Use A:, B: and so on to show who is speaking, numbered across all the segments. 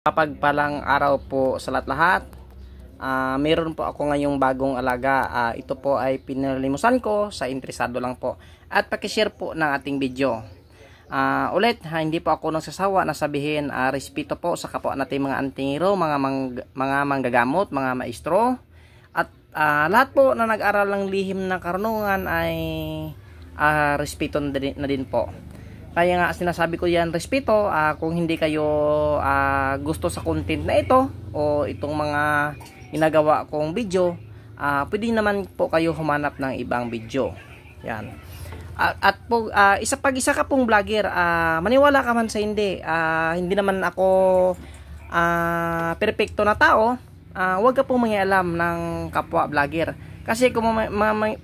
A: Mapagpalang araw po sa lahat-lahat. Meron po ako ngayong bagong alaga. Ito po ay pinalimusan ko sa interesado lang po. At pakishare po ng ating video. Ulit, hindi po ako nagsasawa na sabihin respeto po sa kapwa natin mga antingero, mga manggagamot, mga maestro. At lahat po na nag-aral ng lihim na karunungan ay respeto na din po. Kaya nga sinasabi ko yan, respeto, kung hindi kayo gusto sa content na ito o itong mga ginagawa kong video, pwede naman po kayo humanap ng ibang video. Yan. At po, isa ka pong vlogger, maniwala ka man sa hindi naman ako perfecto na tao, huwag ka pong mangialam ng kapwa vlogger. Kasi kung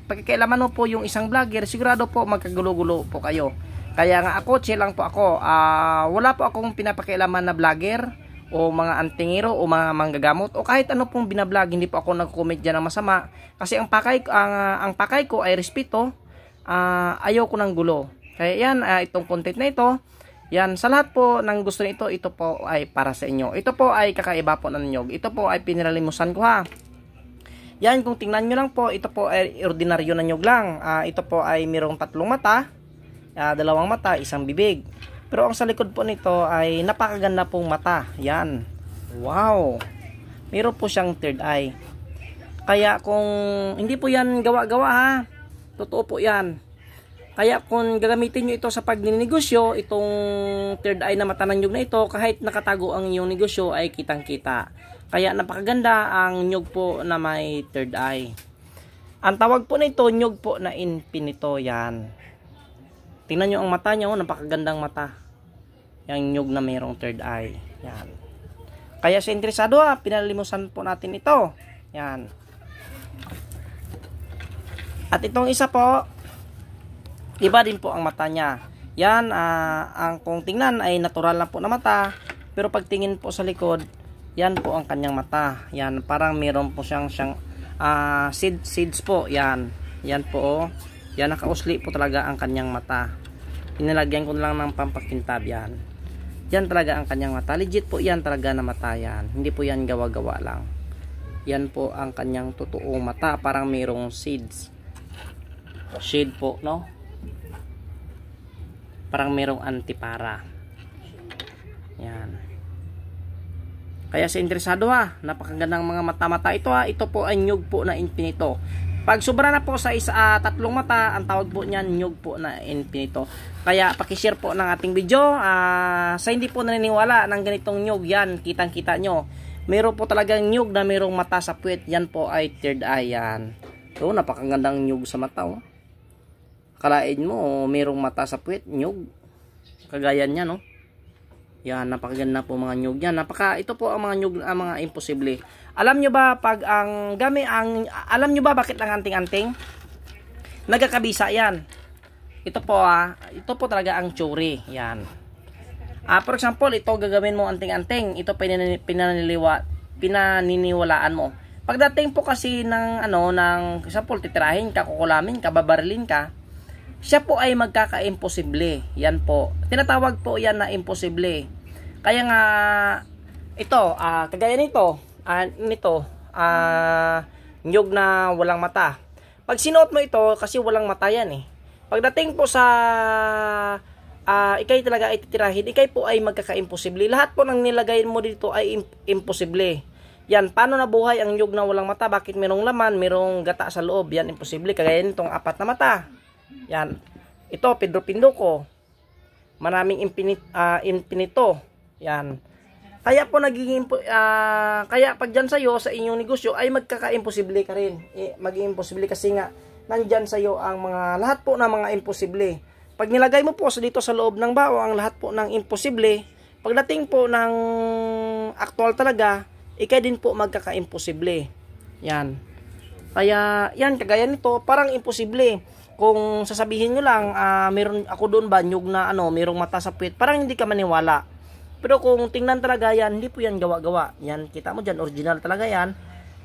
A: pagkakailaman mo po yung isang vlogger, sigurado po magkagulo-gulo po kayo. Kaya nga ako, chill lang po ako. Wala po akong pinapakialaman na vlogger o mga antingero o mga manggagamot o kahit ano pong binablog. Hindi po ako nag-comment dyan ng masama. Kasi ang pakay ko ay respeto. Ayaw ko ng gulo. Kaya yan, itong content na ito, yan, sa lahat po ng gusto nito, ito po ay para sa inyo. Ito po ay kakaiba po ng nyog. Ito po ay pinalimusan ko ha. Yan, kung tingnan nyo lang po, ito po ay ordinaryo na nyog lang. Ito po ay mayroong 3 mata. 2 mata, 1 bibig. Pero ang sa likod po nito ay napakaganda pong mata. Yan. Wow. Meron po siyang third eye. Kaya kung hindi po yan gawa-gawa ha. Totoo po yan. Kaya kung gagamitin nyo ito sa pagninegosyo, itong third eye na mata ng nyug na ito, kahit nakatago ang inyong negosyo ay kitang-kita. Kaya napakaganda ang nyug po na may third eye. Ang tawag po nito, nyug po na infinito. Yan. Tingnan nyo ang mata nyo, napakagandang mata. Yung nyug na mayroong third eye. Yan. Kaya sa interesado pinalimusan po natin ito. Yan. At itong isa po, iba din po ang mata niya. Yan, ang kung tingnan ay natural lang po na mata. Pero pag tingin po sa likod, yan po ang kanyang mata. Yan, parang mayroon po siyang seeds po. Yan. Yan po. Yan, nakausli po talaga ang kanyang mata. Inilagyan ko lang ng pampakintab yan. Yan talaga ang kanyang mata. Legit po yan talaga na mata yan. Hindi po yan gawa-gawa lang. Yan po ang kanyang totoong mata. Parang mayroong seeds. Shade po, no? Parang mayroong antipara. Yan. Kaya sa interesado napakagandang mga mata-mata ito Ito po ay nyug po na infinito. Pag sobra na po sa 3 mata, ang tawag po niyan nyug po na infinito. Kaya pakishare po ng ating video. Sa hindi po naniniwala ng ganitong nyug, yan, kitang-kita nyo. Meron po talagang nyug na mayroong mata sa puwet. Yan po ay third eye yan. So, napakagandang nyug sa mata. Kalain mo, mayroong mata sa puwet, nyug. Kagaya niya, no? Yan, napakaganda po mga nyug yan. Ito po ang mga nyug, ang mga imposible. Alam nyo ba pag alam nyo ba bakit ang anting-anting? Nagkakabisa yan. Ito po talaga ang tsuri. Yan. For example, ito gagawin mo anting-anting. Ito pinaniniwalaan mo. Pagdating po kasi ng example, titirahin ka, kukulamin ka, babarilin ka, siya po ay magkaka-imposible. Yan po. Tinatawag po yan na imposible. Kaya nga, ito, kagaya nito, nyug na walang mata. Pag sinuot mo ito, kasi walang mata yan Pagdating po sa, ikay talaga ay titirahin, ikay po ay magkaka-imposible. Lahat po ng nilagay mo dito ay imposible. Yan, paano nabuhay ang nyug na walang mata? Bakit merong laman, merong gata sa loob? Yan, imposible. Kagaya nitong 4 na mata. Yan. Ito, Pedro ko. Maraming infinito. Yan. Kaya po nagiging kaya pag dyan sa'yo, sa inyong negosyo, ay magkaka-imposible ka rin. Maging imposible kasi nga, nandyan sa'yo ang lahat po ng mga imposible. Pag nilagay mo po dito sa loob ng bao, ang lahat po ng imposible, pagdating po ng actual talaga, ikay din po magkaka-imposible. Yan. Kaya, yan, kagaya nito, parang imposible. Kung sasabihin nyo lang, meron ako doon ba, nyug na mayroong mata sa puwet, parang hindi ka maniwala. Pero kung tingnan talaga yan, hindi po yan gawa-gawa. Yan, kita mo dyan, original talaga yan.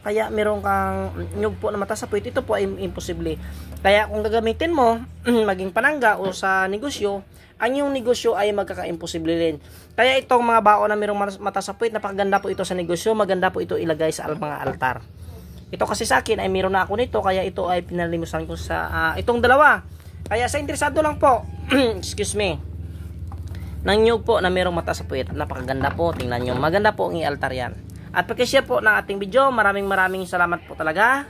A: Kaya meron kang nyug po na mata sa puwet, ito po ay imposible. Kaya kung gagamitin mo, maging panangga o sa negosyo, ang yung negosyo ay magkaka-imposible rin. Kaya itong mga baon na mayroong mata sa puwit, napakaganda po ito sa negosyo, maganda po ito ilagay sa mga altar. Ito kasi sa akin ay mayroon na ako nito, kaya ito ay pinalimusan ko sa itong dalawa. Kaya sa interesado lang po, excuse me, ng nyug po na mayroong mata sa puwit, napakaganda po, tingnan nyo, maganda po ang i-altar yan. At pag-share po ng ating video, maraming salamat po talaga.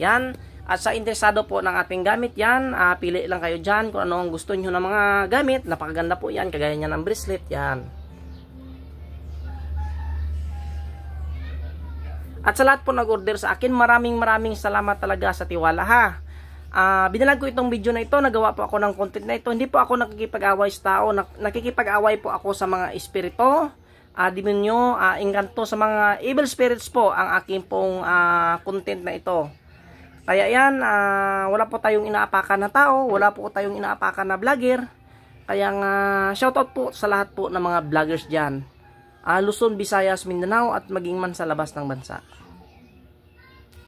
A: Yan. At sa interesado po ng ating gamit yan, pili lang kayo dyan kung ano ang gusto nyo ng mga gamit. Napakaganda po yan, kagaya niya ng bracelet yan. At sa lahat po nag-order sa akin, maraming salamat talaga sa tiwala ha. Binalag ko itong video na ito, nagawa po ako ng content na ito. Hindi po ako nakikipag-away sa tao, nakikipag-away po ako sa mga espiritu, demonyo, engkanto, sa mga evil spirits po ang aking pong content na ito. Kaya yan, wala po tayong inaapakan na tao, wala po tayong inaapakan na vlogger. Kaya shoutout po sa lahat po ng mga vloggers dyan. Luzon, Visayas, Mindanao at maging man sa labas ng bansa.